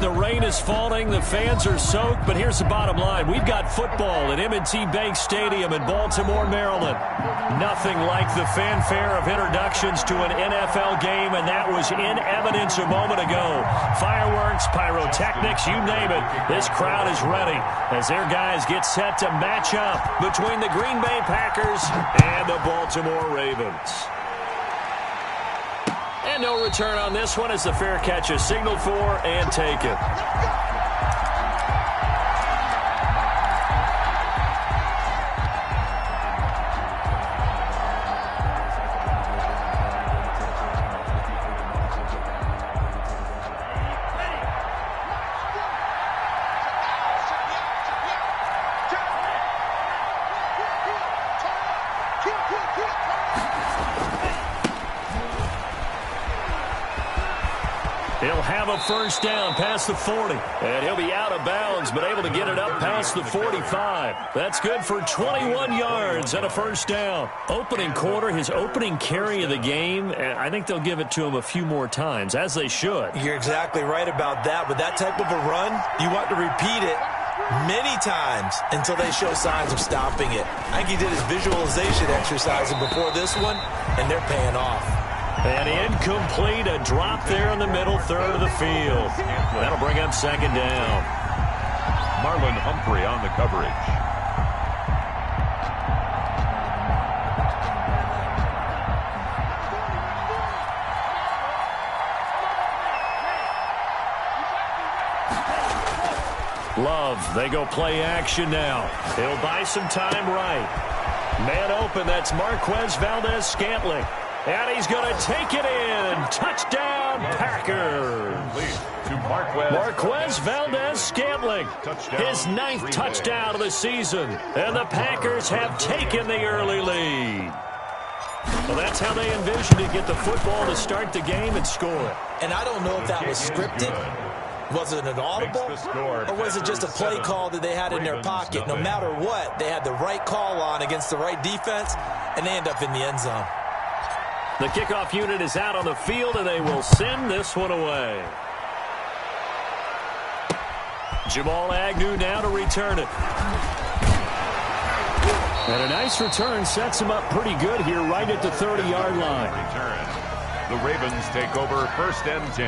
the rain is falling, the fans are soaked, but here's the bottom line. We've got football at M&T Bank Stadium in Baltimore, Maryland. Nothing like the fanfare of introductions to an NFL game, and that was in evidence a moment ago. Fireworks, pyrotechnics, you name it. This crowd is ready as their guys get set to match up between the Green Bay Packers and the Baltimore Ravens. And no return on this one as the fair catch is signaled for and taken. He'll have a first down past the 40. And he'll be out of bounds, but able to get it up past the 45. That's good for 21 yards and a first down. Opening quarter, his opening carry of the game, I think they'll give it to him a few more times, as they should. You're exactly right about that. With that type of a run, you want to repeat it many times until they show signs of stopping it. I think he did his visualization exercising before this one, and they're paying off. And incomplete, a drop there in the middle third of the field. That'll bring up second down. Marlon Humphrey on the coverage. Love, they go play action now. He'll buy some time right. Man open, that's Marquez Valdez-Scantling. And he's going to take it in. Touchdown, Packers. Marquez Valdez-Scantling, his 9th touchdown of the season. And the Packers have taken the early lead. Well, that's how they envisioned to get the football to start the game and score. And I don't know if that was scripted. Was it an audible, or was it just a play call that they had in their pocket? No matter what, they had the right call on against the right defense, and they end up in the end zone. The kickoff unit is out on the field, and they will send this one away. Jamal Agnew now to return it. And a nice return sets him up pretty good here right at the 30-yard line. The Ravens take over 1st and 10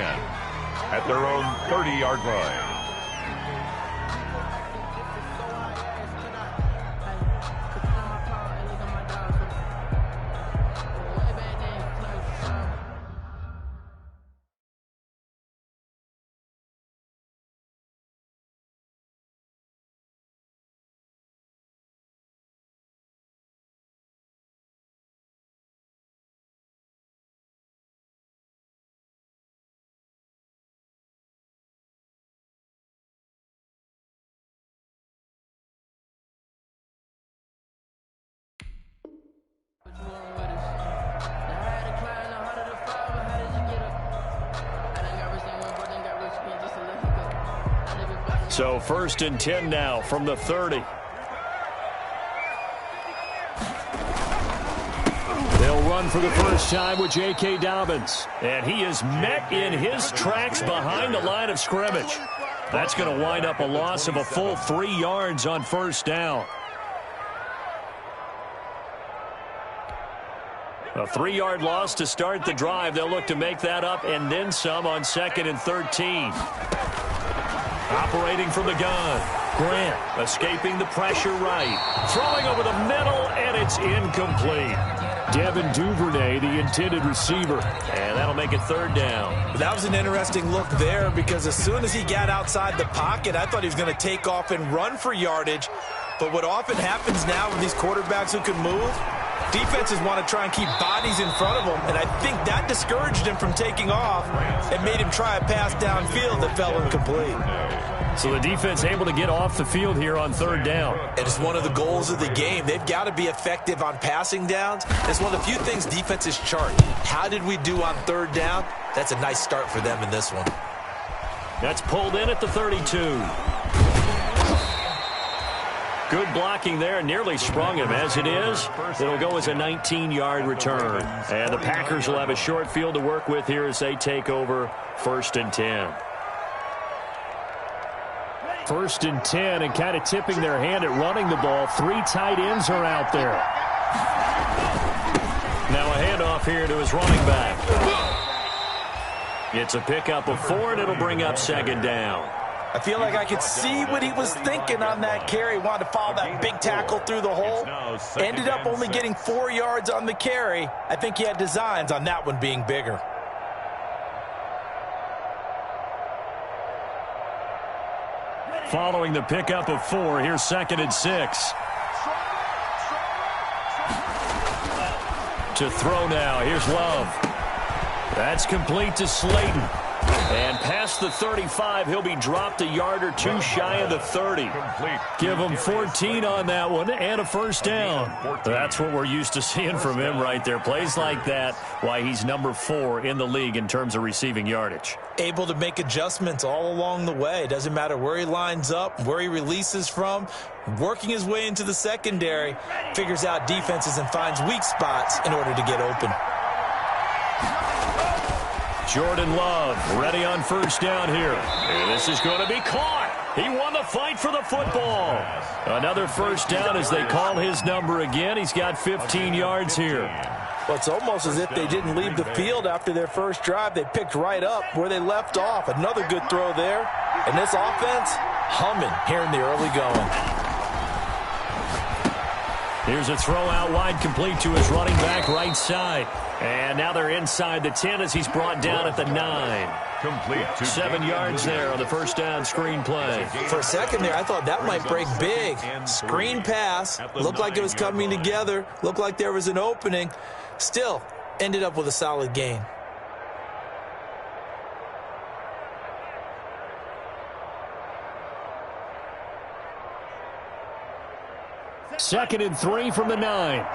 at their own 30-yard line. So 1st and 10 now from the 30. They'll run for the first time with J.K. Dobbins. And he is met in his tracks behind the line of scrimmage. That's going to wind up a loss of a full 3 yards on first down. A 3-yard loss to start the drive. They'll look to make that up and then some on 2nd and 13. Operating from the gun. Grant escaping the pressure right. Throwing over the middle, and it's incomplete. Devin Duvernay, the intended receiver. And that'll make it 3rd down. That was an interesting look there because as soon as he got outside the pocket, I thought he was going to take off and run for yardage. But what often happens now with these quarterbacks who can move, defenses want to try and keep bodies in front of them, and I think that discouraged him from taking off and made him try a pass downfield that fell incomplete. So the defense able to get off the field here on 3rd down. And it's one of the goals of the game. They've got to be effective on passing downs. It's one of the few things defenses chart. How did we do on 3rd down? That's a nice start for them in this one. That's pulled in at the 32. Good blocking there, nearly sprung him. As it is, it'll go as a 19-yard return. And the Packers will have a short field to work with here as they take over 1st and 10. 1st and 10, and kind of tipping their hand at running the ball. 3 tight ends are out there. Now a handoff here to his running back. It's a pickup of 4, and it'll bring up 2nd down. I feel like I could see what he was thinking on that carry. Wanted to follow that big tackle through the hole. Ended up only getting 4 yards on the carry. I think he had designs on that one being bigger. Following the pickup of 4, here's 2nd and 6. To throw now, here's Love. That's complete to Slayton. And past the 35, he'll be dropped a yard or 2 shy of the 30. Give him 14 on that one and a 1st down. That's what we're used to seeing from him right there. Plays like that, why he's number 4 in the league in terms of receiving yardage. Able to make adjustments all along the way. Doesn't matter where he lines up, where he releases from. Working his way into the secondary, figures out defenses and finds weak spots in order to get open. Jordan Love ready on 1st down here. And this is going to be caught. He won the fight for the football. Another 1st down as they call his number again. He's got 15 yards here. Well, it's almost as if they didn't leave the field after their first drive. They picked right up where they left off. Another good throw there. And this offense, humming here in the early going. Here's a throw out wide, complete to his running back right side. And now they're inside the 10 as he's brought down at the 9. Complete. 7 yards there on the 1st down screen play. For a second there, I thought that might break big. Screen pass. Looked like it was coming together. Looked like there was an opening. Still, ended up with a solid gain. Second and 3 from the 9.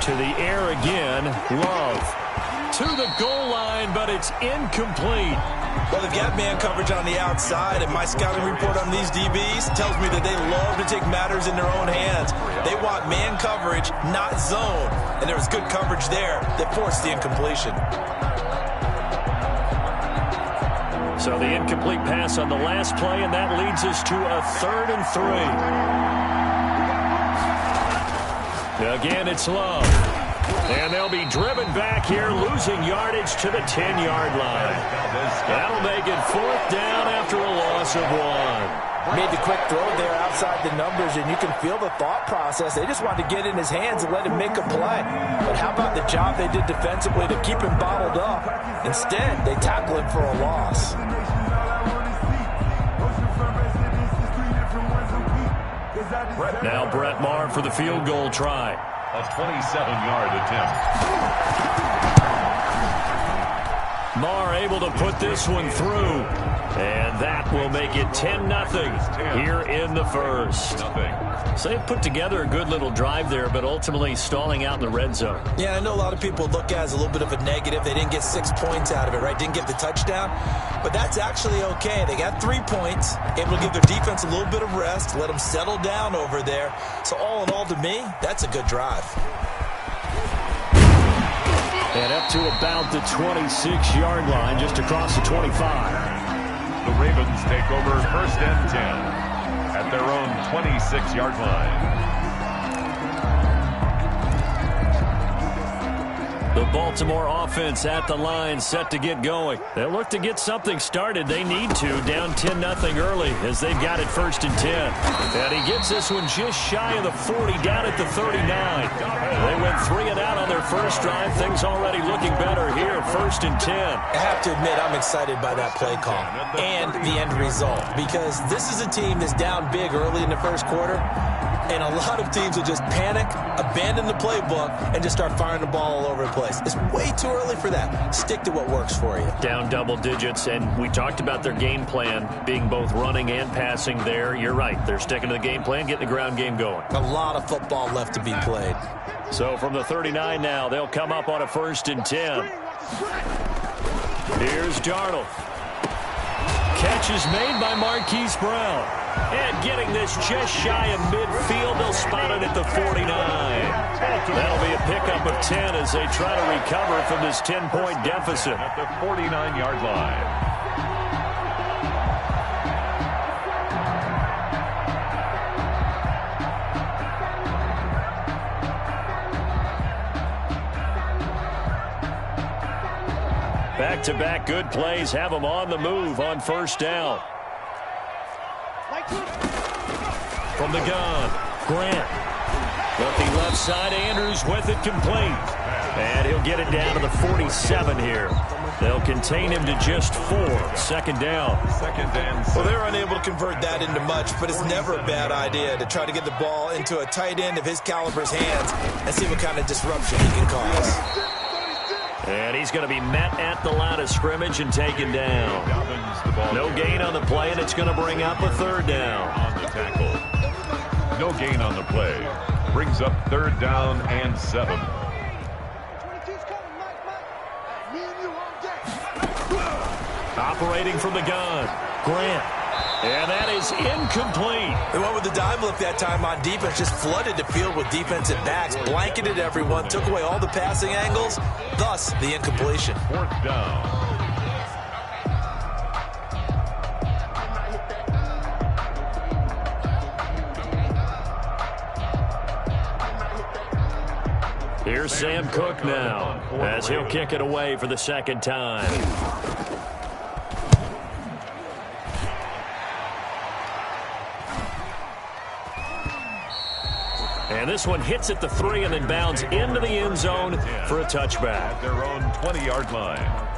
To the air again, Love. To the goal line, but it's incomplete. Well, they've got man coverage on the outside, and my scouting report on these DBs tells me that they love to take matters in their own hands. They want man coverage, not zone. And there was good coverage there that forced the incompletion. So the incomplete pass on the last play, and that leads us to a 3rd and 3. Again, it's Love. And they'll be driven back here, losing yardage to the 10-yard line. That'll make it 4th down after a loss of 1. Made the quick throw there outside the numbers, and you can feel the thought process. They just wanted to get in his hands and let him make a play. But how about the job they did defensively to keep him bottled up? Instead, they tackle him for a loss. Now Brett Maher for the field goal try. A 27-yard attempt. Maher able to put this one through. And that will make it 10-0 here in the 1st. So they've put together a good little drive there, but ultimately stalling out in the red zone. Yeah, I know a lot of people look at it as a little bit of a negative. They didn't get 6 points out of it, right? Didn't get the touchdown. But that's actually okay. They got 3 points, able to give their defense a little bit of rest, let them settle down over there. So all in all, to me, that's a good drive. And up to about the 26-yard line, just across the 25. The Ravens take over 1st and 10 at their own 26-yard line. The Baltimore offense at the line, set to get going. They'll look to get something started. They need to, down 10-0 early as they've got it 1st and 10. And he gets this one just shy of the 40, down at the 39. They went 3 and out on their first drive. Things already looking better here, 1st and 10. I have to admit, I'm excited by that play call and the end result, because this is a team that's down big early in the first quarter. And a lot of teams will just panic, abandon the playbook, and just start firing the ball all over the place. It's way too early for that. Stick to what works for you. Down double digits, and we talked about their game plan being both running and passing there. You're right. They're sticking to the game plan, getting the ground game going. A lot of football left to be played. So from the 39 now, they'll come up on a 1st and 10. Here's Darnold. Catch is made by Marquise Brown. And getting this just shy of midfield, they'll spot it at the 49. That'll be a pickup game of 10 as they try to recover from this 10-point deficit. At the 49-yard line. Back-to-back good plays have them on the move on first down. From the gun, Grant. Looking left side, Andrews with it complete. And he'll get it down to the 47 here. They'll contain him to just 4. Second down. Well, they're unable to convert that into much, but it's never a bad idea to try to get the ball into a tight end of his caliber's hands and see what kind of disruption he can cause. And he's going to be met at the line of scrimmage and taken down. No gain on the play, and it's going to bring up a third down. On the tackle. No gain on the play. Brings up third down and 7. Operating from the gun, Grant. And that is incomplete. They went with the dime look that time on defense, just flooded the field with defensive backs, blanketed everyone, took away all the passing angles, thus the incompletion. Fourth down. Here's Sam Cook now as he'll kick it away for the second time. And this one hits at the 3 and then bounds into the end zone for a touchback. At their own 20-yard line.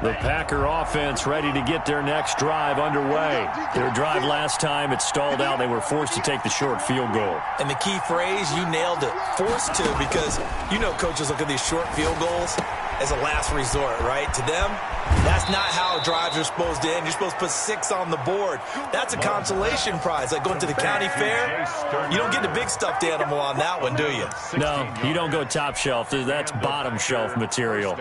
The Packer offense ready to get their next drive underway. Their drive last time, it stalled out. They were forced to take the short field goal. And the key phrase, you nailed it, forced to, because you know coaches look at these short field goals as a last resort, right? To them, that's not how drives are supposed to end. You're supposed to put 6 on the board. That's a consolation prize, like going to the county fair. You don't get the big stuffed animal on that one, do you? No, you don't go top shelf. That's bottom shelf material.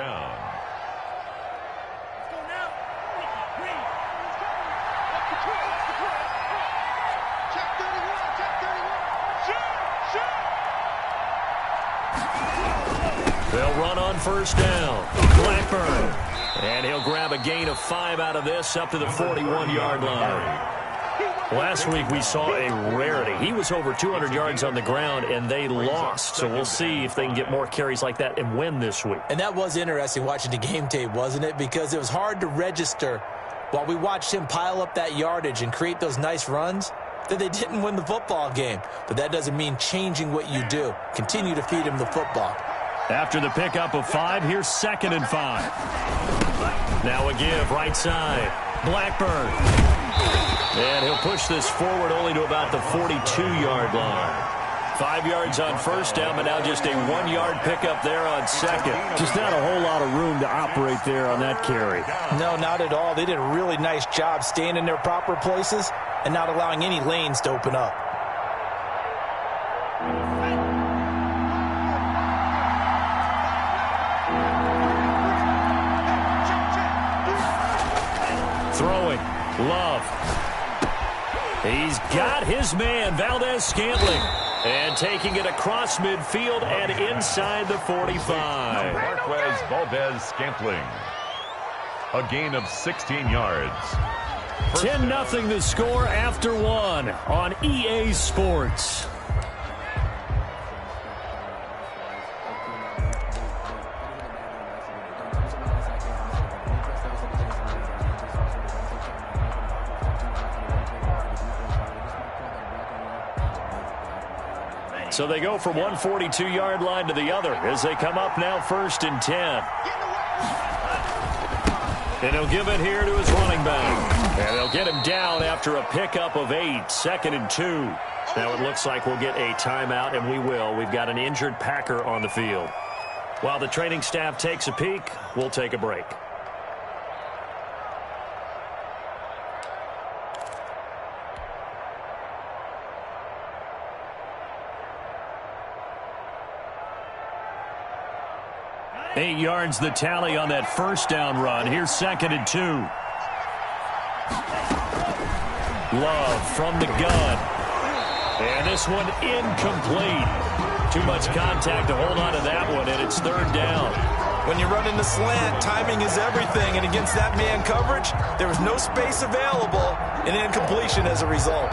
They'll run on first down. Blackburn. And he'll grab a gain of 5 out of this up to the 41-yard line. Last week we saw a rarity. He was over 200 yards on the ground, and they lost. So we'll see if they can get more carries like that and win this week. And that was interesting watching the game tape, wasn't it? Because it was hard to register while we watched him pile up that yardage and create those nice runs that they didn't win the football game. But that doesn't mean changing what you do. Continue to feed him the football. After the pickup of 5, here's 2nd and 5. Now a give, right side. Blackburn. And he'll push this forward only to about the 42-yard line. 5 yards on first down, but now just a 1-yard pickup there on second. Just not a whole lot of room to operate there on that carry. No, not at all. They did a really nice job staying in their proper places and not allowing any lanes to open up. Throwing, Love. He's got his man, Valdez-Scantling. And taking it across midfield and inside the 45. Marquez Valdez-Scantling. A gain of 16 yards. 10-0 the score after 1 on EA Sports. So they go from one 42-yard line to the other as they come up now 1st and 10. And he'll give it here to his running back. And they'll get him down after a pickup of 8, 2nd and 2. Now it looks like we'll get a timeout, and we will. We've got an injured Packer on the field. While the training staff takes a peek, we'll take a break. Eight yards the tally on that first down run. Here's 2nd and 2. Love from the gun. And this one incomplete. Too much contact to hold on to that one, and it's third down. When you run in the slant, timing is everything, and against that man coverage, there was no space available, and incompletion as a result.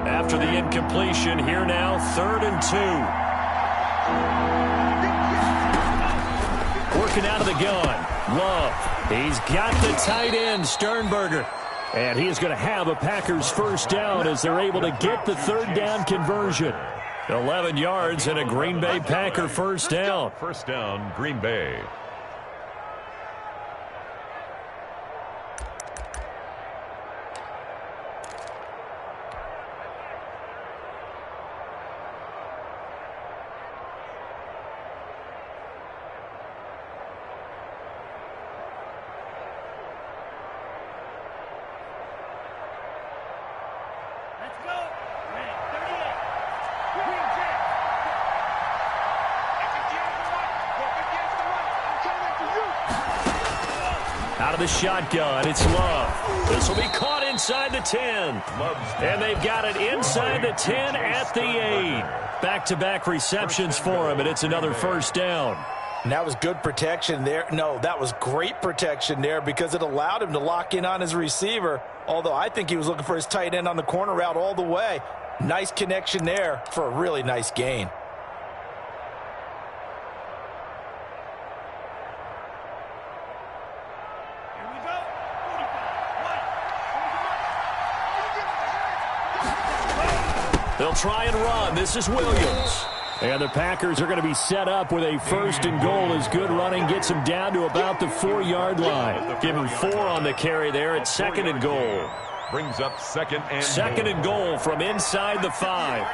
After the incompletion, here now, 3rd and 2. Working out of the gun. Love. He's got the tight end, Sternberger. And he is going to have a Packers first down as they're able to get the third down conversion. 11 yards and a Green Bay Packer first down. First down, Green Bay. Out of the shotgun, it's Love. This will be caught inside the 10. And they've got it inside the 10 at the 8. Back-to-back receptions for him, and it's another first down. And that was good protection there. No, that was great protection there because it allowed him to lock in on his receiver, although I think he was looking for his tight end on the corner route all the way. Nice connection there for a really nice gain. They'll try and run. This is Williams. And the Packers are going to be set up with a first and goal as good running gets them down to about the 4-yard line. Give him 4 on the carry there at 2nd and goal. Brings up second and goal from inside the 5.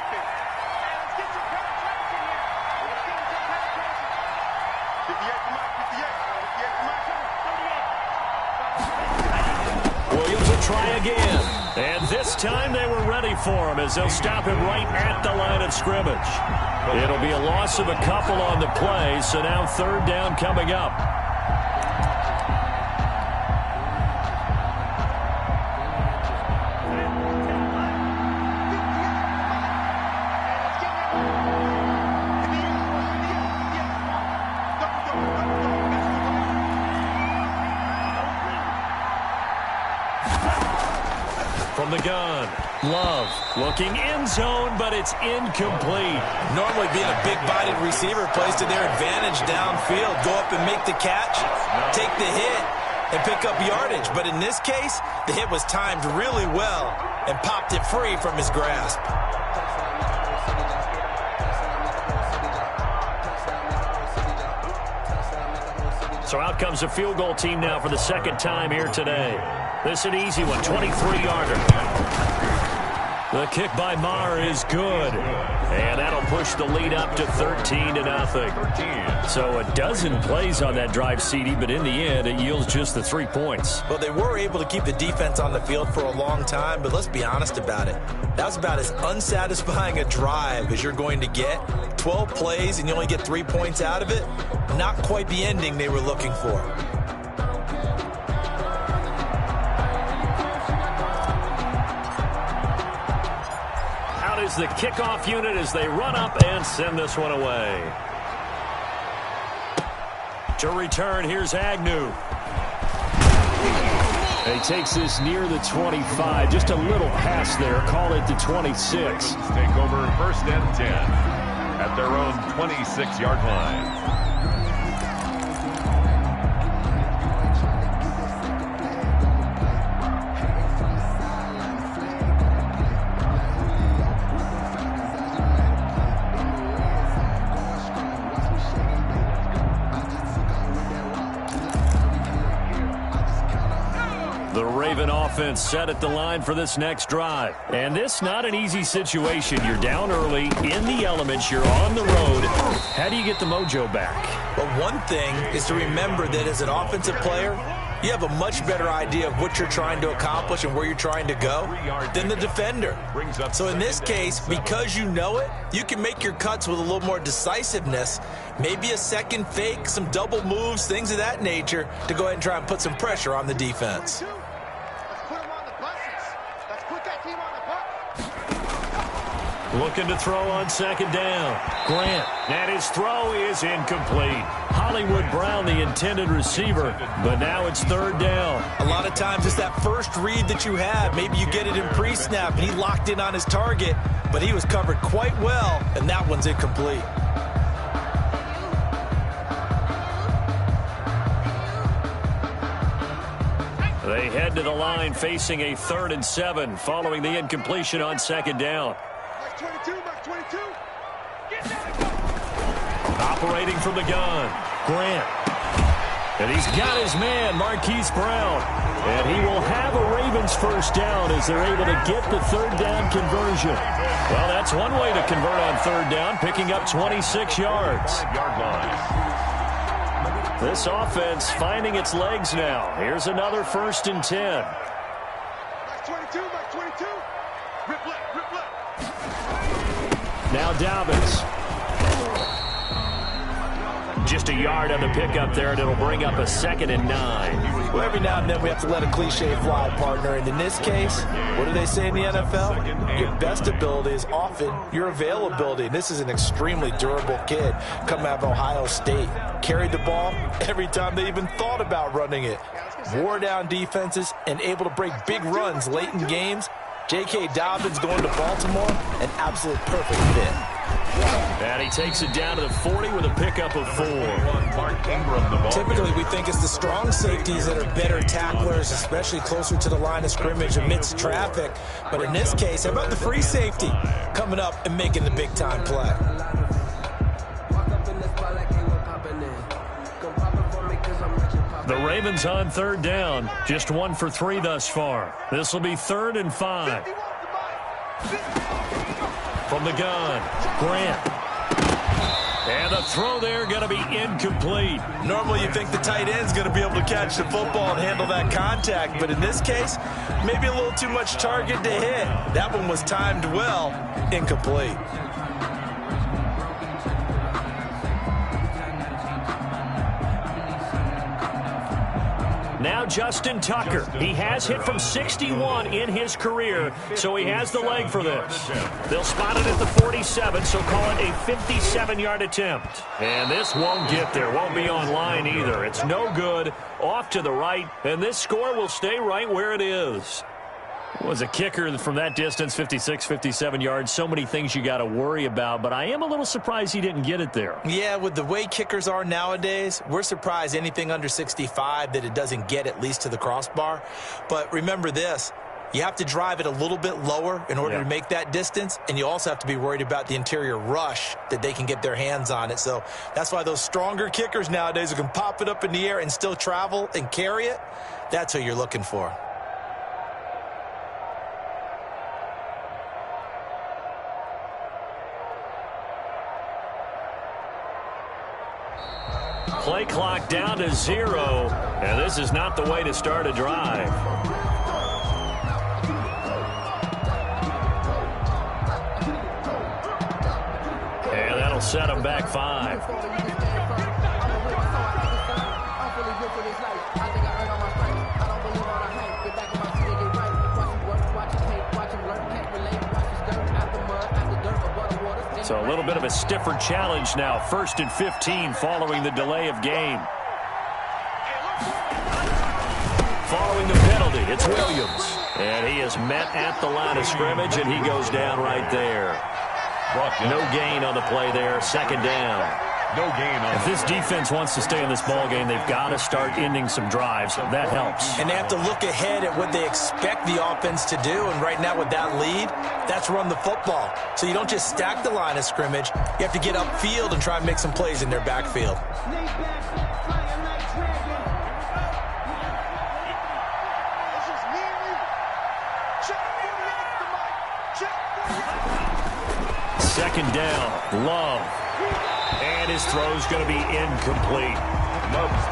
Williams will try again. And this time they were ready for him as they'll stop him right at the line of scrimmage. It'll be a loss of a couple on the play, so now third down coming up. From the gun, Love looking end zone, but it's incomplete. Normally being a big-bodied receiver plays to their advantage downfield. Go up and make the catch, take the hit, and pick up yardage. But in this case, the hit was timed really well and popped it free from his grasp. So out comes a field goal team now for the second time here today. This is an easy one, 23-yarder. The kick by Maher is good. And that'll push the lead up to 13-0. So a dozen plays on that drive, CD, but in the end, it yields just the 3 points. Well, they were able to keep the defense on the field for a long time, but let's be honest about it. That was about as unsatisfying a drive as you're going to get. 12 plays and you only get 3 points out of it. Not quite the ending they were looking for. Is the kickoff unit as they run up and send this one away. To return, here's Agnew. He takes this near the 25. Just a little pass there. Call it the 26. Take over first and 10 at their own 26-yard line. Offense set at the line for this next drive. And this not an easy situation. You're down early, in the elements, you're on the road. How do you get the mojo back? Well, one thing is to remember that as an offensive player, you have a much better idea of what you're trying to accomplish and where you're trying to go than the defender. So in this case, because you know it, you can make your cuts with a little more decisiveness, maybe a second fake, some double moves, things of that nature, to go ahead and try and put some pressure on the defense. Looking to throw on second down. Grant, and his throw is incomplete. Hollywood Brown, the intended receiver, but now it's third down. A lot of times it's that first read that you have. Maybe you get it in pre-snap, and he locked in on his target, but he was covered quite well, and that one's incomplete. They head to the line facing a 3rd and 7 following the incompletion on second down. Operating from the gun, Grant. And he's got his man, Marquise Brown. And he will have a Ravens first down as they're able to get the third down conversion. Well, that's one way to convert on third down, picking up 26 yards. This offense finding its legs now. Here's another 1st and 10. Now Dobbins. Just a yard on the pickup there, and it'll bring up a 2nd and 9. Well, every now and then we have to let a cliche fly, partner. And in this case, what do they say in the NFL? Your best ability is often your availability. And this is an extremely durable kid coming out of Ohio State. Carried the ball every time they even thought about running it. Wore down defenses and able to break big runs late in games. J.K. Dobbins going to Baltimore, an absolute perfect fit. And he takes it down to the 40 with a pickup of 4. Typically, we think it's the strong safeties that are better tacklers, especially closer to the line of scrimmage amidst traffic. But in this case, how about the free safety coming up and making the big-time play? The Ravens on third down, just 1 for 3 thus far. This will be 3rd and 5. From the gun, Grant. And the throw there going to be incomplete. Normally you think the tight end's going to be able to catch the football and handle that contact, but in this case, maybe a little too much target to hit. That one was timed well, incomplete. Now Justin Tucker. He has hit from 61 in his career, so he has the leg for this. They'll spot it at the 47, so call it a 57-yard attempt. And this won't get there. Won't be on line either. It's no good. Off to the right, and this score will stay right where it is. Was a kicker from that distance, 56, 57 yards. So many things you got to worry about, but I am a little surprised he didn't get it there. Yeah, with the way kickers are nowadays, we're surprised anything under 65 that it doesn't get at least to the crossbar. But remember this, you have to drive it a little bit lower in order to make that distance, and you also have to be worried about the interior rush that they can get their hands on it. So that's why those stronger kickers nowadays who can pop it up in the air and still travel and carry it, that's who you're looking for. Play clock down to 0, and this is not the way to start a drive. And that'll set them back 5. So a little bit of a stiffer challenge now. 1st and 15 following the delay of game. Following the penalty, it's Williams. And he is met at the line of scrimmage, and he goes down right there. No gain on the play there. 2nd down. No gain on If this defense wants to stay in this ball game, they've got to start ending some drives. That helps. And they have to look ahead at what they expect the offense to do. And right now with that lead, that's run the football. So you don't just stack the line of scrimmage. You have to get upfield and try and make some plays in their backfield. Second down, Love. And his throw's going to be incomplete.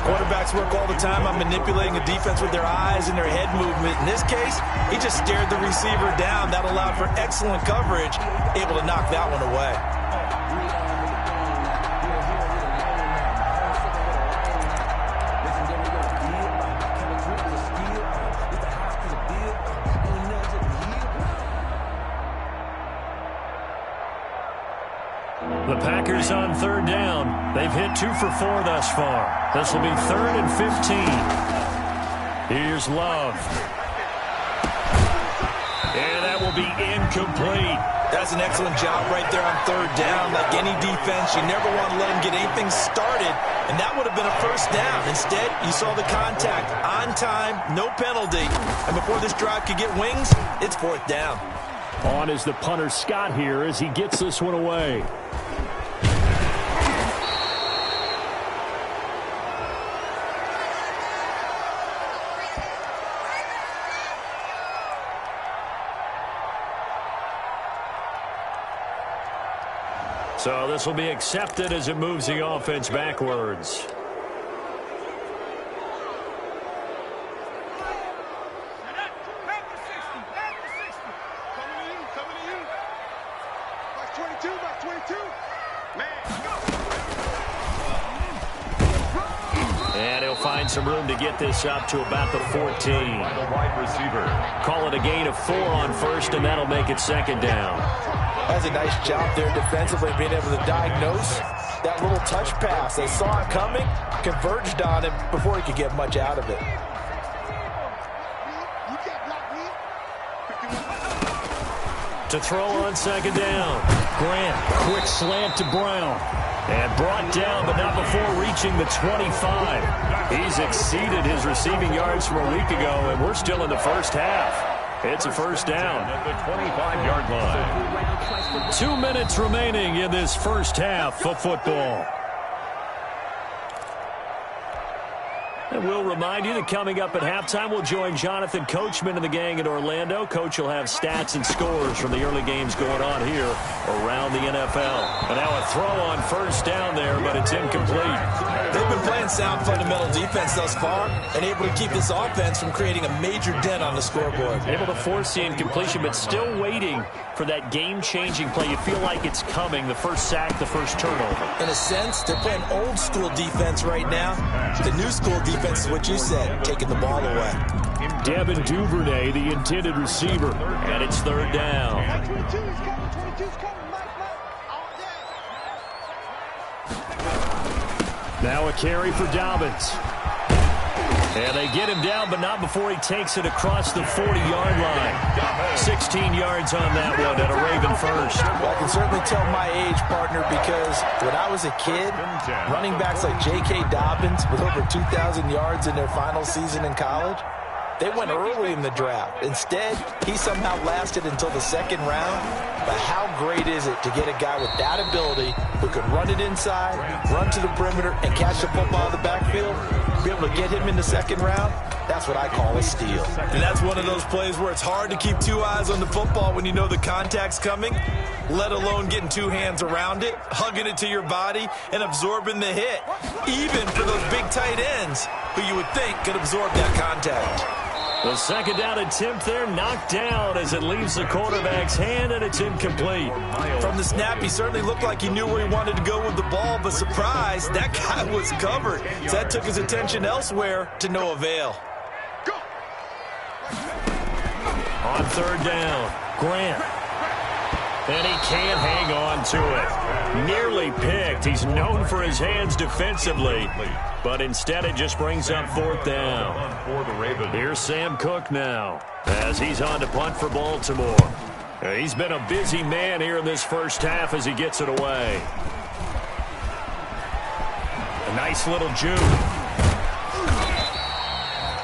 Quarterbacks work all the time on manipulating a defense with their eyes and their head movement. In this case, he just stared the receiver down. That allowed for excellent coverage, able to knock that one away. The Packers on third down. They've hit 2 for 4 thus far. This will be 3rd and 15. Here's Love. And that will be incomplete. That's an excellent job right there on third down. Like any defense, you never want to let them get anything started, and that would have been a first down. Instead, you saw the contact on time, no penalty, and before this drive could get wings, it's 4th down. On is the punter Scott here as he gets this one away. So this will be accepted as it moves the offense backwards. And he'll find some room to get this up to about the 14. By the wide receiver. Call it a gain of 4 on first, and that'll make it 2nd down. That's a nice job there defensively, being able to diagnose that little touch pass. They saw it coming, converged on him before he could get much out of it. To throw on 2nd down. Grant, quick slant to Brown. And brought down, but not before reaching the 25. He's exceeded his receiving yards from a week ago, and we're still in the first half. It's a 1st down. At the 25-yard line. 2 minutes remaining in this first half of football. And we'll remind you that coming up at halftime, we'll join Jonathan Coachman and the gang in Orlando. Coach will have stats and scores from the early games going on here around the NFL. And now a throw on 1st down there, but it's incomplete. They've been playing sound fundamental defense thus far and able to keep this offense from creating a major dent on the scoreboard. Able to force the incompletion, but still waiting for that game-changing play. You feel like it's coming, the first sack, the first turnover. In a sense, they're playing old-school defense right now. The new-school defense is what you said, taking the ball away. Devin Duvernay, the intended receiver, and it's 3rd down. Now a carry for Dobbins. And they get him down, but not before he takes it across the 40-yard line. 16 yards on that one at a Raven first. Well, I can certainly tell my age, partner, because when I was a kid, running backs like J.K. Dobbins with over 2,000 yards in their final season in college, they went early in the draft. Instead, he somehow lasted until the 2nd round. But how great is it to get a guy with that ability who can run it inside, run to the perimeter, and catch the football in the backfield? Be able to get him in the 2nd round, that's what I call a steal. And that's one of those plays where it's hard to keep 2 eyes on the football when you know the contact's coming, let alone getting 2 hands around it, hugging it to your body, and absorbing the hit, even for those big tight ends who you would think could absorb that contact. The 2nd down attempt there knocked down as it leaves the quarterback's hand, and it's incomplete. From the snap, he certainly looked like he knew where he wanted to go with the ball, but surprise, that guy was covered. So that took his attention elsewhere to no avail. On 3rd down, Grant. And he can't hang on to it. Nearly picked. He's known for his hands defensively, but instead it just brings up 4th down. Here's Sam Cook now as he's on to punt for Baltimore. He's been a busy man here in this first half as he gets it away. A nice little juke.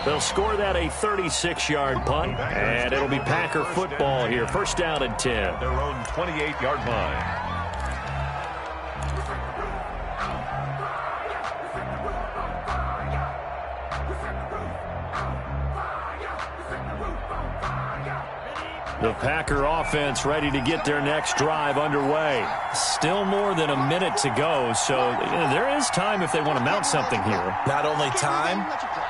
They'll score that a 36-yard punt, and it'll be Packer football here. 1st down and 10. Their own 28-yard line. The Packer offense ready to get their next drive underway. Still more than a minute to go, so there is time if they want to mount something here. Not only time,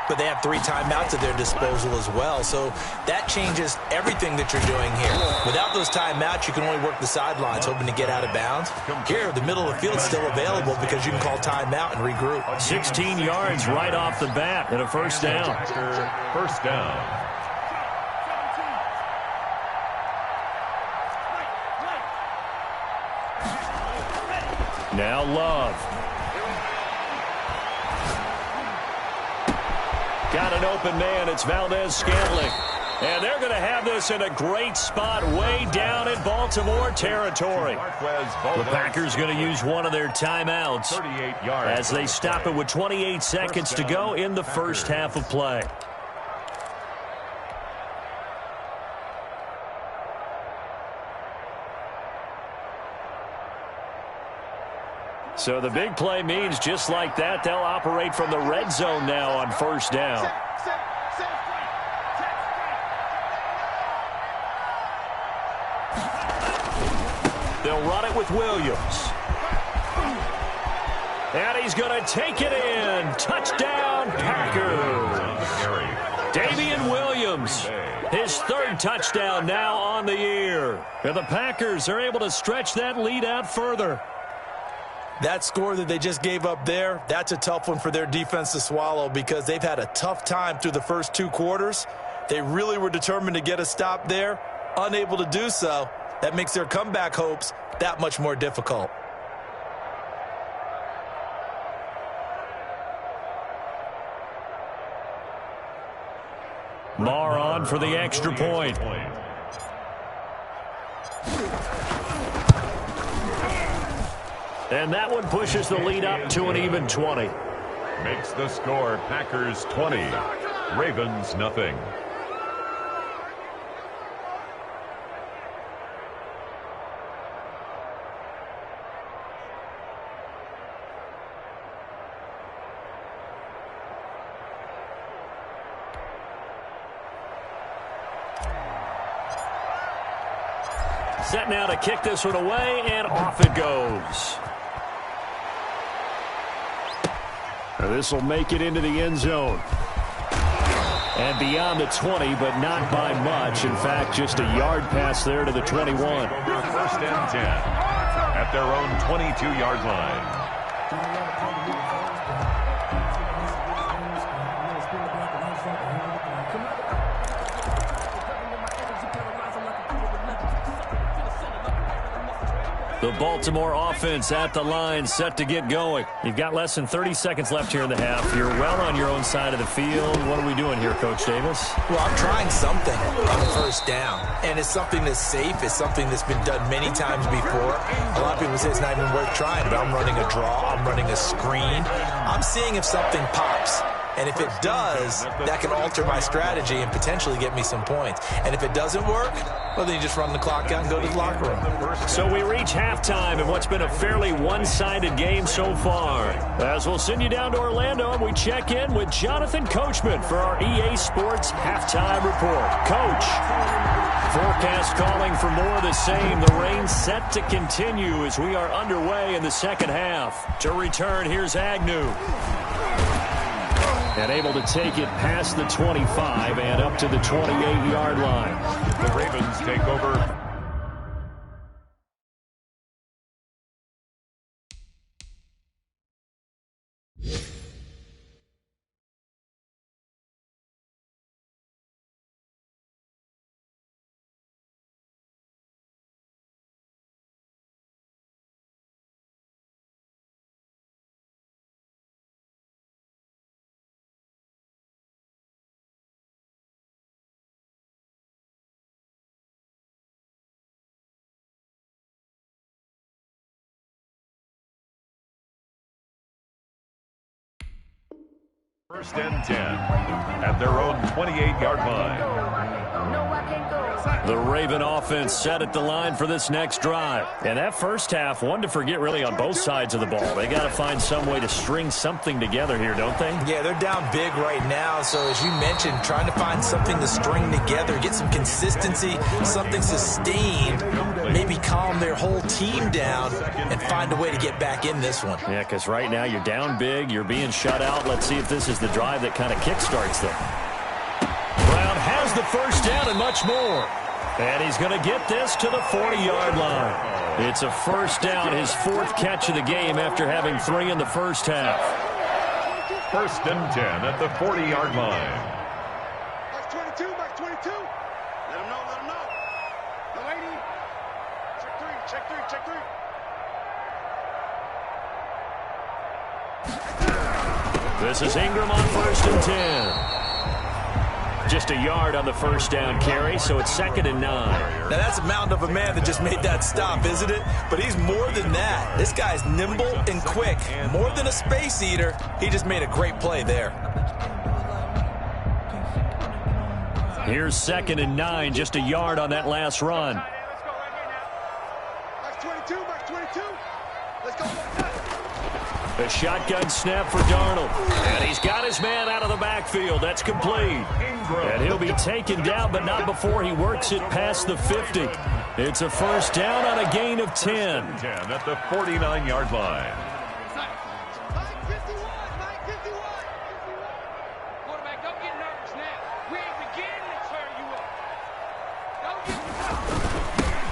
but they have 3 timeouts at their disposal as well, so that changes everything that you're doing here. Without those timeouts, you can only work the sidelines, hoping to get out of bounds. Here, the middle of the field is still available because you can call timeout and regroup. 16 yards right off the bat and a first down. First down. Now Love. Got an open man. It's Valdez-Scantling. And they're going to have this in a great spot way down in Baltimore territory. The Packers going to use one of their timeouts as they stop it with 28 seconds to go in the first half of play. So the big play means just like that, they'll operate from the red zone now on first down. They'll run it with Williams. And he's going to take it in. Touchdown, Packers. Damian Williams, his 3rd touchdown now on the year. And the Packers are able to stretch that lead out further. That score that they just gave up there, that's a tough one for their defense to swallow because they've had a tough time through the first 2 quarters. They really were determined to get a stop there, unable to do so. That makes their comeback hopes that much more difficult. Marr on for the extra point. And that one pushes the lead up to an even 20. Makes the score Packers 20, Ravens nothing. Set now to kick this one away, and off it goes. This will make it into the end zone. And beyond the 20, but not by much. In fact, just a yard pass there to the 21. First and 10 at their own 22-yard line. The Baltimore offense at the line, set to get going. You've got less than 30 seconds left here in the half. You're well on your own side of the field. What are we doing here, Coach Davis? Well, I'm trying something on the first down. And it's something that's safe. It's something that's been done many times before. A lot of people say it's not even worth trying, but I'm running a draw. I'm running a screen. I'm seeing if something pops. And if it does, that can alter my strategy and potentially get me some points. And if it doesn't work, well, then you just run the clock out and go to the locker room. So we reach halftime in what's been a fairly one-sided game so far. As we'll send you down to Orlando, and we check in with Jonathan Coachman for our EA Sports Halftime Report. Coach, forecast calling for more of the same. The rain set to continue as we are underway in the second half. To return, here's Agnew. And able to take it past the 25 and up to the 28-yard line. The Ravens take over. First and 10 at their own 28-yard line. The Raven offense set at the line for this next drive. And that first half, one to forget really on both sides of the ball. They got to find some way to string something together here, don't they? Yeah, they're down big right now. So as you mentioned, trying to find something to string together, get some consistency, something sustained, maybe calm their whole team down and find a way to get back in this one. Yeah, because right now you're down big, you're being shut out. Let's see if this is the drive that kind of kickstarts them. Brown has the first down and much more. And he's going to get this to the 40-yard line. It's a first down, his fourth catch of the game after having 3 in the first half. First and 10 at the 40-yard line. Max 22, Max 22. Let him know, let him know. No lady. Check three. This is Ingram on first and 10. Just a yard on the first down carry, so it's 2nd and 9. Now, that's a mountain of a man that just made that stop, isn't it? But he's more than that. This guy's nimble and quick. More than a space eater. He just made a great play there. Here's 2nd and 9, just a yard on that last run. Let's go right here now. Max 22, Max 22. Let's go. A shotgun snap for Darnold. And he's got his man out of the backfield. That's complete. And he'll be taken down, but not before he works it past the 50. It's a first down on a gain of 10. 10 at the 49-yard line. Mike 51, Mike 51. Quarterback, don't get nervous now. We ain't beginning to turn you up. Don't get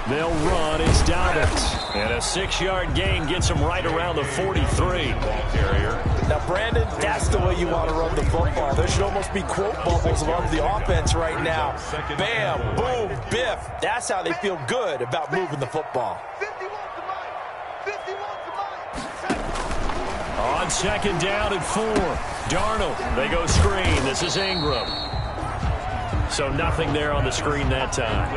They'll run. It's Dobbins. And a 6-yard gain gets him right around the 43. Now, Brandon, that's the way you want to run the football. There should almost be quote bubbles above the offense right now. Bam, boom, biff. That's how they feel good about moving the football. 51 to Mike. 51 to Mike. On 2nd down and 4. Darnold. They go screen. This is Ingram. So nothing there on the screen that time.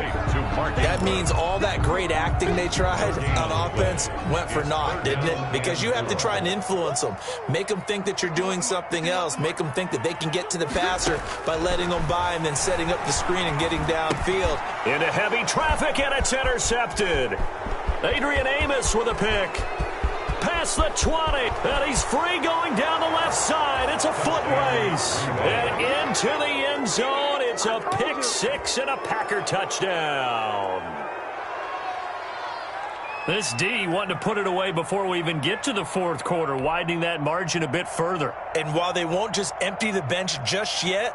That means all that great acting they tried on offense went for naught, didn't it? Because you have to try and influence them. Make them think that you're doing something else. Make them think that they can get to the passer by letting them by and then setting up the screen and getting downfield. Into heavy traffic, and it's intercepted. Adrian Amos with a pick. Past the 20, and he's free going down the left side. It's a foot race. And into the end zone, it's a pick 6 and a Packer touchdown. This D wanting to put it away before we even get to the fourth quarter, widening that margin a bit further. And while they won't just empty the bench just yet,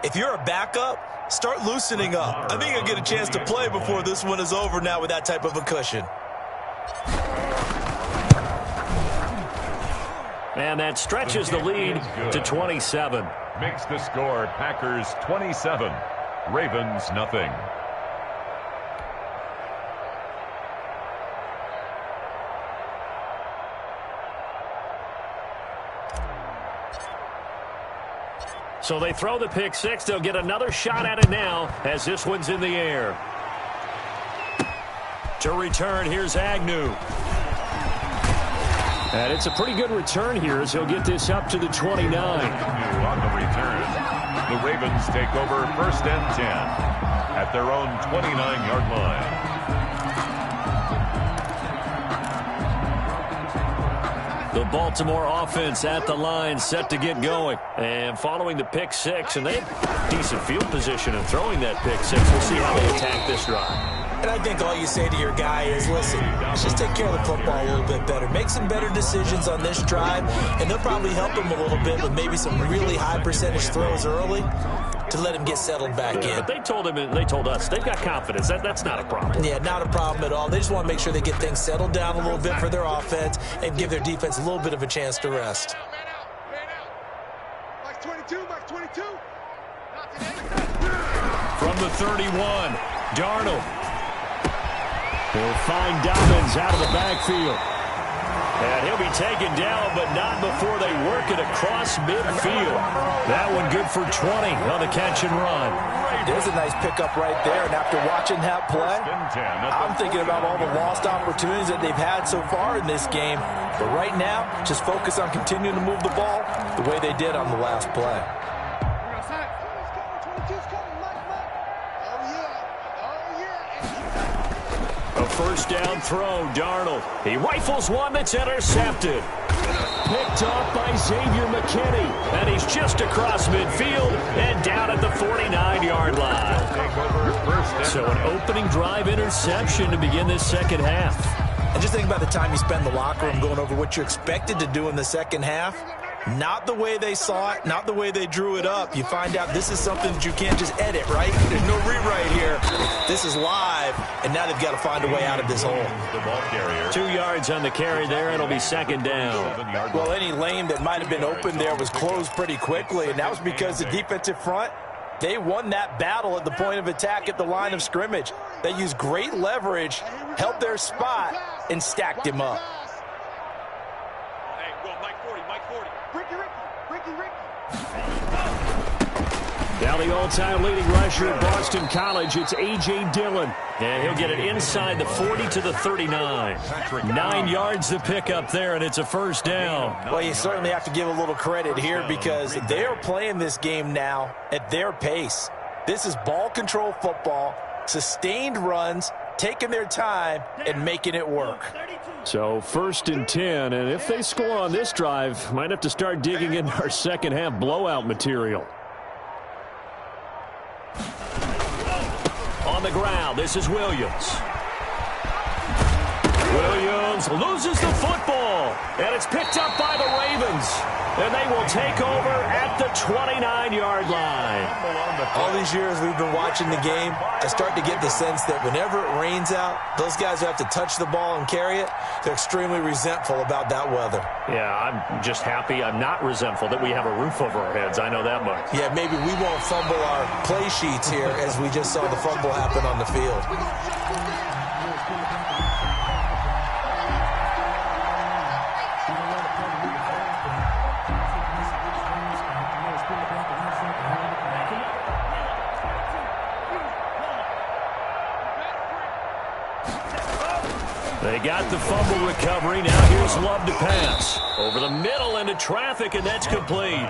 if you're a backup, start loosening up. I think you'll get a chance to play before this one is over now with that type of a cushion. And that stretches the lead to 27. Makes the score Packers 27, Ravens nothing. So they throw the pick 6. They'll get another shot at it now as this one's in the air. To return, here's Agnew. And it's a pretty good return here as he'll get this up to the 29. On the return, the Ravens take over first and 10 at their own 29-yard line. The Baltimore offense at the line, set to get going. And following the pick 6, and they have decent field position in throwing that pick 6. We'll see how they attack this drive. And I think all you say to your guy is, listen, let's just take care of the football a little bit better. Make some better decisions on this drive, and they'll probably help him a little bit with maybe some really high percentage throws early to let him get settled back in. But they told him, and they told us, they've got confidence. That's not a problem. Yeah, not a problem at all. They just want to make sure they get things settled down a little bit for their offense and give their defense a little bit of a chance to rest. Man out. Max 22, Max 22. From the 31, Darnold. He'll find Dobbins out of the backfield. And he'll be taken down, but not before they work it across midfield. That one good for 20 on the catch and run. There's a nice pickup right there, and after watching that play, I'm thinking about all the lost opportunities that they've had so far in this game. But right now, just focus on continuing to move the ball the way they did on the last play. first down throw. Darnold. He rifles one that's intercepted. Picked off by Xavier McKinney. And he's just across midfield and down at the 49-yard line. So an opening drive interception to begin this second half. And just think about the time you spend in the locker room going over what you expected to do in the second half. Not the way they saw it, not the way they drew it up. You find out this is something that you can't just edit, right? There's no rewrite here. This is live, and now they've got to find a way out of this hole. 2 yards on the carry there. It'll be second down. Well, any lane that might have been open there was closed pretty quickly, and that was because the defensive front, they won that battle at the point of attack at the line of scrimmage. They used great leverage, held their spot, and stacked him up. Now the all-time leading rusher at Boston College, it's A.J. Dillon. And he'll get it inside the 40 to the 39. 9 yards to pick up there, and it's a first down. Well, you certainly have to give a little credit here because they are playing this game now at their pace. This is ball control football, sustained runs, taking their time, and making it work. So 1st and 10, and if they score on this drive, might have to start digging into our second half blowout material. On the ground, this is Williams. Williams loses the football, and it's picked up by the Ravens. And they will take over at the 29-yard line. All these years we've been watching the game, I start to get the sense that whenever it rains out, those guys who have to touch the ball and carry it, they're extremely resentful about that weather. Yeah, I'm just happy I'm not resentful that we have a roof over our heads. I know that much. Yeah, maybe we won't fumble our play sheets here as we just saw the fumble happen on the field. They got the fumble recovery. Now here's Love to pass. Over the middle into traffic, and that's complete.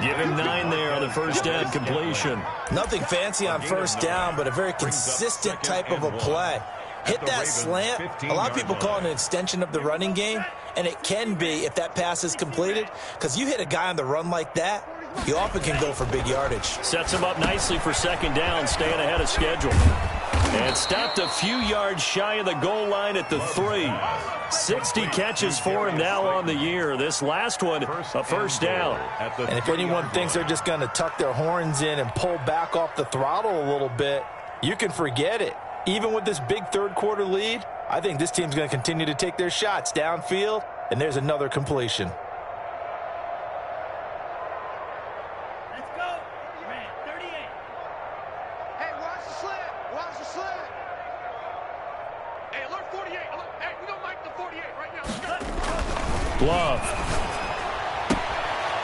Give him 9 there on the first down completion. Nothing fancy on first down, but a very consistent type of a play. Hit that slant. A lot of people call it an extension of the running game, and it can be if that pass is completed, because you hit a guy on the run like that, you often can go for big yardage. Sets him up nicely for second down, staying ahead of schedule. And stopped a few yards shy of the goal line at the 3. 60 catches for him now on the year. This last one, a first down. And if anyone thinks they're just going to tuck their horns in and pull back off the throttle a little bit, you can forget it. Even with this big third-quarter lead, I think this team's going to continue to take their shots downfield, and there's another completion. Love.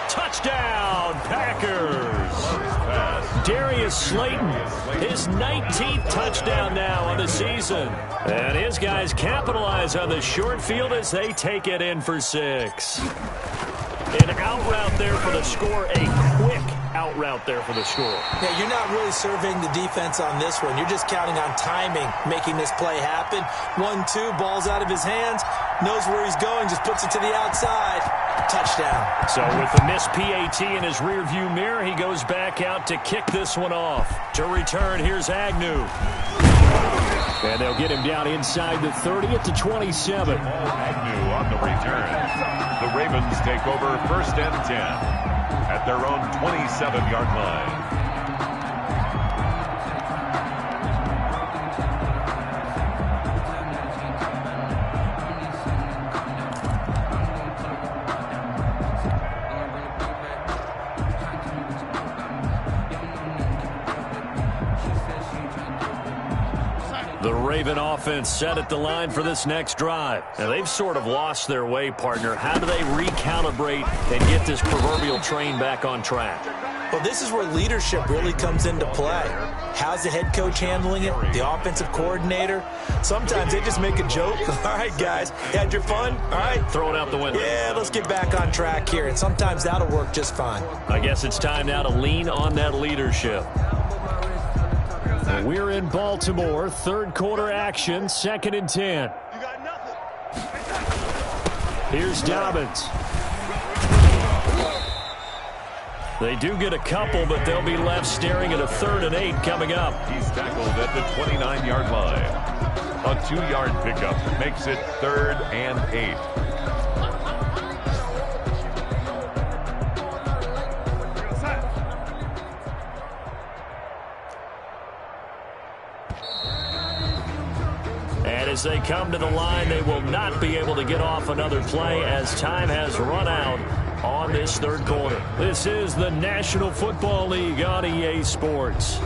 Touchdown, Packers. Darius Slayton, his 19th touchdown now on the season. And his guys capitalize on the short field as they take it in for 6. An out route there for the score, a quick out route there for the score. Yeah, you're not really surveying the defense on this one. You're just counting on timing, making this play happen. 1-2, ball's out of his hands, knows where he's going, just puts it to the outside. Touchdown. So with the missed PAT in his rearview mirror, he goes back out to kick this one off. To return, here's Agnew. And they'll get him down inside the 30 at the 27. Agnew on the return. The Ravens take over 1st and 10 at their own 27-yard line. The Raven offense set at the line for this next drive. Now, they've sort of lost their way, partner. How do they recalibrate and get this proverbial train back on track? Well, this is where leadership really comes into play. How's the head coach handling it? The offensive coordinator? Sometimes they just make a joke. All right, guys, you had your fun? All right. Throw it out the window. Yeah, let's get back on track here. And sometimes that'll work just fine. I guess it's time now to lean on that leadership. We're in Baltimore, third quarter action, 2nd and 10. You got nothing. Here's Dobbins. They do get a couple, but they'll be left staring at a 3rd and 8 coming up. He's tackled at the 29-yard line. A 2-yard pickup makes it 3rd and 8. And as they come to the line, they will not be able to get off another play as time has run out on this third quarter. This is the National Football League on EA Sports.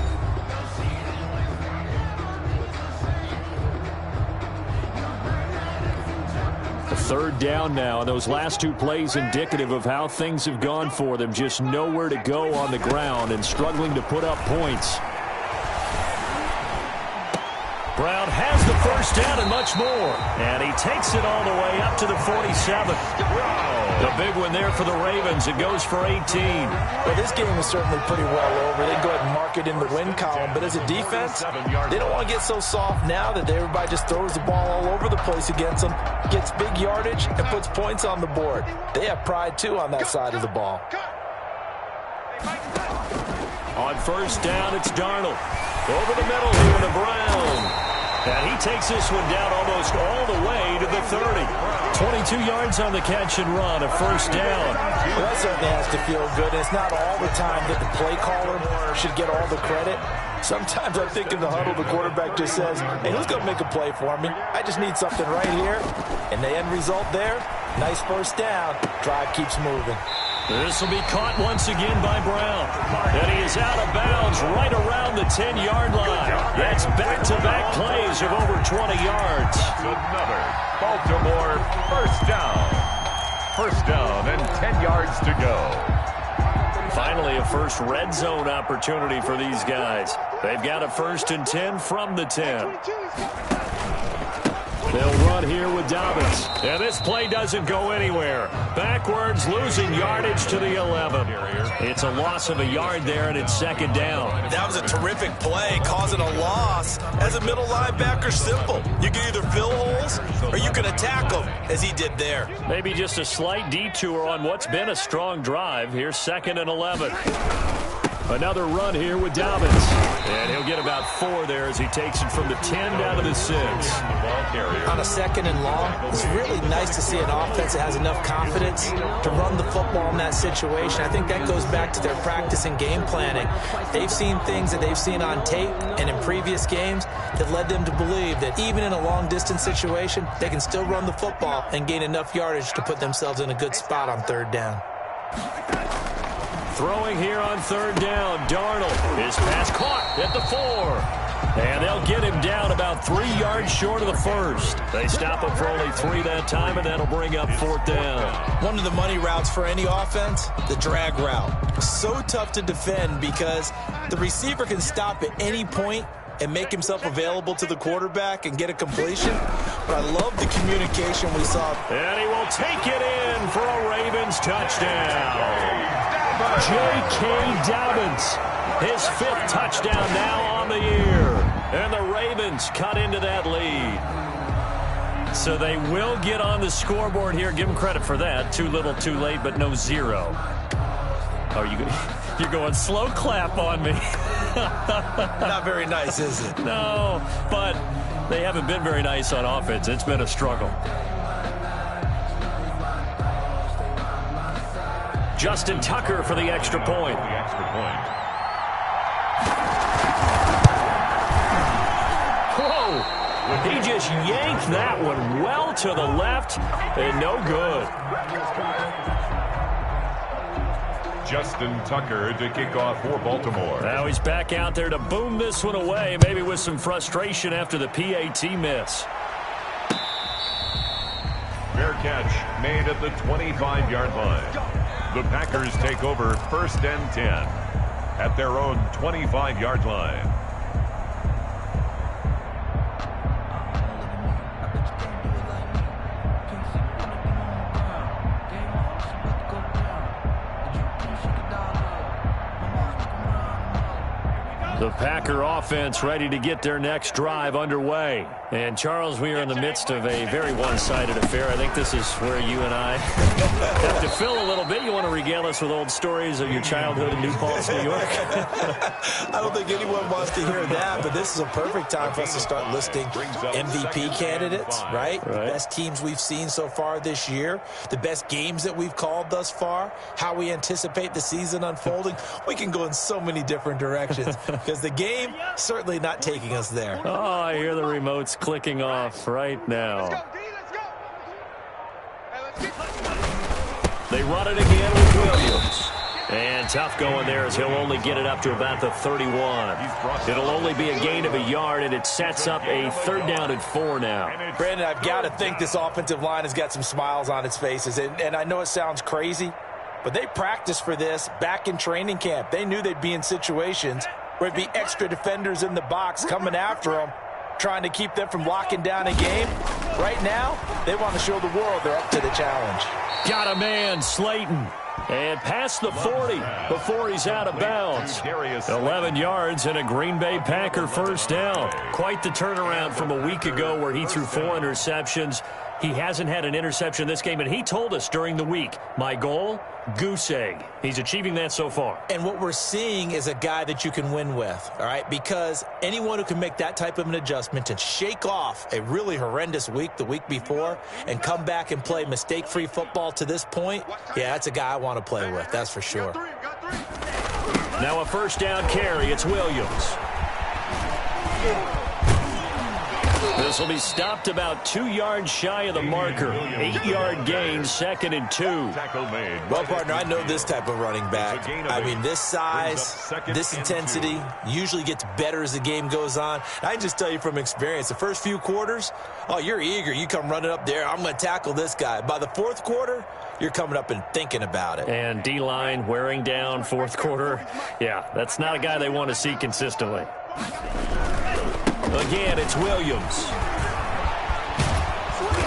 Third down now, and those last 2 plays indicative of how things have gone for them. Just nowhere to go on the ground and struggling to put up points. Brown has the first down and much more. And he takes it all the way up to the 47. The big one there for the Ravens. It goes for 18. Well, this game is certainly pretty well over. They go ahead and mark it in the win column. But as a defense, they don't want to get so soft now that everybody just throws the ball all over the place against them, gets big yardage, and puts points on the board. They have pride, too, on that side of the ball. On first down, it's Darnold. Over the middle here to Brown. And he takes this one down almost all the way to the 30. 22 yards on the catch and run, a first down. Well, that certainly has to feel good. It's not all the time that the play caller should get all the credit. Sometimes I think in the huddle, the quarterback just says, hey, who's going to make a play for me? I just need something right here. And the end result there, nice first down. Drive keeps moving. This will be caught once again by Brown. And he is out of bounds right around the 10-yard line. That's back-to-back plays of over 20 yards. Another Baltimore first down. First down and 10 yards to go. Finally, a first red zone opportunity for these guys. They've got a 1st and 10 from the 10. They'll run here with Dobbins. And this play doesn't go anywhere. Backwards, losing yardage to the 11. It's a loss of a yard there, and it's 2nd down. That was a terrific play, causing a loss. As a middle linebacker, simple. You can either fill holes or you can attack them, as he did there. Maybe just a slight detour on what's been a strong drive. Here's 2nd and 11. Another run here with Dobbins. And he'll get about 4 there as he takes it from the 10 down to the 6. On a 2nd and long, it's really nice to see an offense that has enough confidence to run the football in that situation. I think that goes back to their practice and game planning. They've seen things that they've seen on tape and in previous games that led them to believe that even in a long-distance situation, they can still run the football and gain enough yardage to put themselves in a good spot on 3rd down. Throwing here on 3rd down, Darnold. His pass caught at the 4. And they'll get him down about 3 yards short of the 1st. They stop him for only 3 that time, and that'll bring up 4th down. One of the money routes for any offense, the drag route. So tough to defend because the receiver can stop at any point and make himself available to the quarterback and get a completion. But I love the communication we saw. And he will take it in for a Ravens touchdown. J.K. Dobbins, his 5th touchdown now on the year. And the Ravens cut into that lead. So they will get on the scoreboard here. Give them credit for that. Too little, too late, but no 0. Oh, you're going slow clap on me. Not very nice, is it? No, but they haven't been very nice on offense. It's been a struggle. Justin Tucker for the extra point. Whoa! He just yanked that one well to the left and no good. Justin Tucker to kick off for Baltimore. Now he's back out there to boom this one away, maybe with some frustration after the PAT miss. Fair catch made at the 25-yard line. The Packers take over 1st and 10 at their own 25-yard line. The Packer offense ready to get their next drive underway. And, Charles, we are in the midst of a very one-sided affair. I think this is where you and I have to fill a little bit. You want to regale us with old stories of your childhood in New Paltz, New York? I don't think anyone wants to hear that, but this is a perfect time for us to start listing MVP candidates, right? The best teams we've seen so far this year, the best games that we've called thus far, how we anticipate the season unfolding. We can go in so many different directions. Because the game certainly not taking us there. Oh, I hear the remotes clicking off right now. Let's go, D, let's go. Hey, let's get... They run it again with Williams. And tough going there as he'll only get it up to about the 31. It'll only be a gain of a yard, and it sets up a 3rd down and 4 now. Brandon, I've got to think this offensive line has got some smiles on its faces. And I know it sounds crazy, but they practiced for this back in training camp. They knew they'd be in situations where it'd be extra defenders in the box coming after them, trying to keep them from locking down a game. Right now, they want to show the world they're up to the challenge. Got a man, Slayton. And past the 40 before he's out of bounds. 11 yards and a Green Bay Packer first down. Quite the turnaround from a week ago where he threw 4 interceptions. He hasn't had an interception this game, and he told us during the week, my goal, goose egg. He's achieving that so far. And what we're seeing is a guy that you can win with, all right? Because anyone who can make that type of an adjustment and shake off a really horrendous week the week before and come back and play mistake-free football to this point, yeah, that's a guy I want to play with, that's for sure. Now a first down carry. It's Williams. This will be stopped about 2 yards shy of the marker. 8-yard gain, 2nd and 2. Well, partner, I know this type of running back. I mean, this size, this intensity usually gets better as the game goes on. I can just tell you from experience, the first few quarters, oh, you're eager. You come running up there, I'm going to tackle this guy. By the 4th quarter, you're coming up and thinking about it. And D-line wearing down 4th quarter. Yeah, that's not a guy they want to see consistently. Again, it's Williams.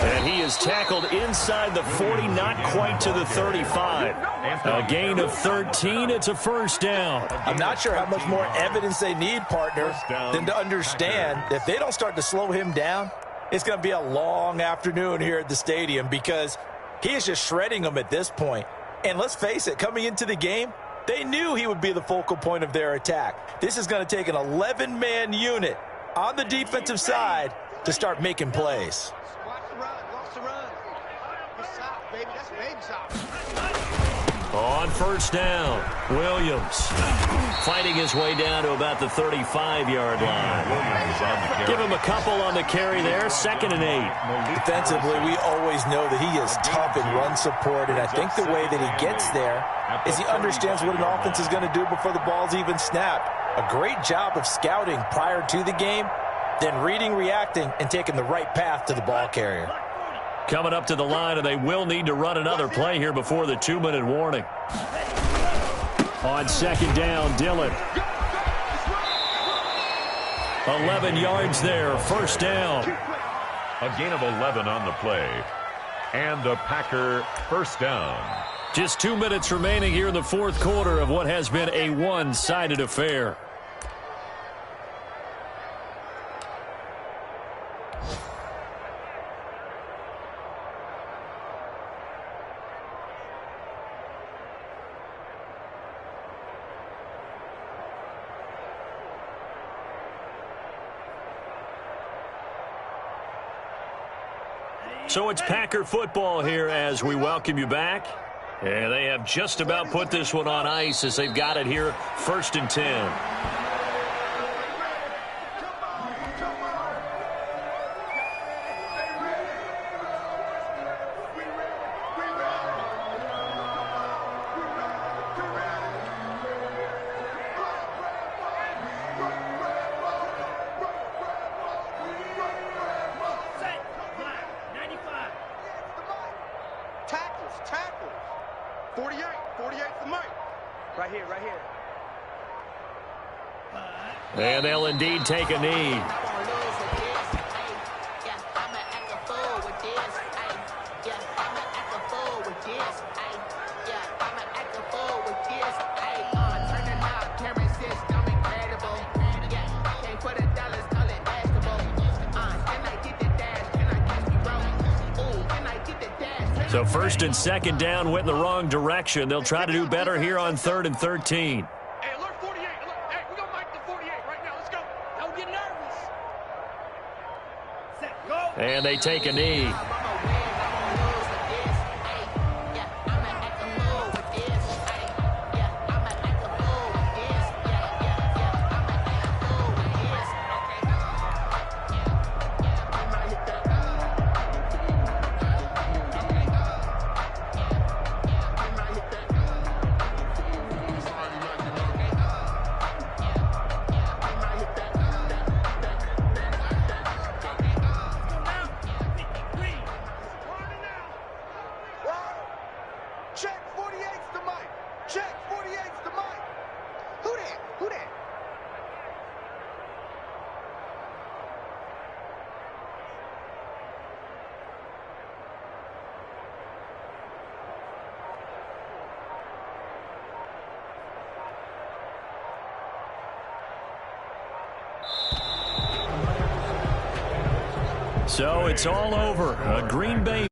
And he is tackled inside the 40, not quite to the 35. A gain of 13, it's a first down. I'm not sure how much more evidence they need, partner, than to understand if they don't start to slow him down, it's going to be a long afternoon here at the stadium because he is just shredding them at this point. And let's face it, coming into the game, they knew he would be the focal point of their attack. This is going to take an 11-man unit on the defensive side to start making plays. Watch the run, watch the run. Good stop, baby. That's baby stop. On first down, Williams fighting his way down to about the 35-yard line. Give him a couple on the carry there, 2nd and 8. Defensively, we always know that he is tough in run support, and I think the way that he gets there is he understands what an offense is going to do before the ball's even snapped. A great job of scouting prior to the game, then reading, reacting, and taking the right path to the ball carrier. Coming up to the line, and they will need to run another play here before the 2-minute warning. On 2nd down, Dillon. 11 yards there, first down. A gain of 11 on the play. And a Packer first down. Just 2 minutes remaining here in the 4th quarter of what has been a one-sided affair. So it's Packer football here as we welcome you back. And they have just about put this one on ice as they've got it here, 1st and 10. Tackles. 48 the mic. Right here. And they'll indeed take a knee. So first and second down went in the wrong direction. They'll try to do better here on 3rd and 13. Hey, alert 48. Alert. Hey, we're going to mic the 48 right now. Let's go. Don't get nervous. Set, go. And they take a knee. Check 48's the mic. Check 48's the mic. Who that? Who that? So it's all over. Green Bay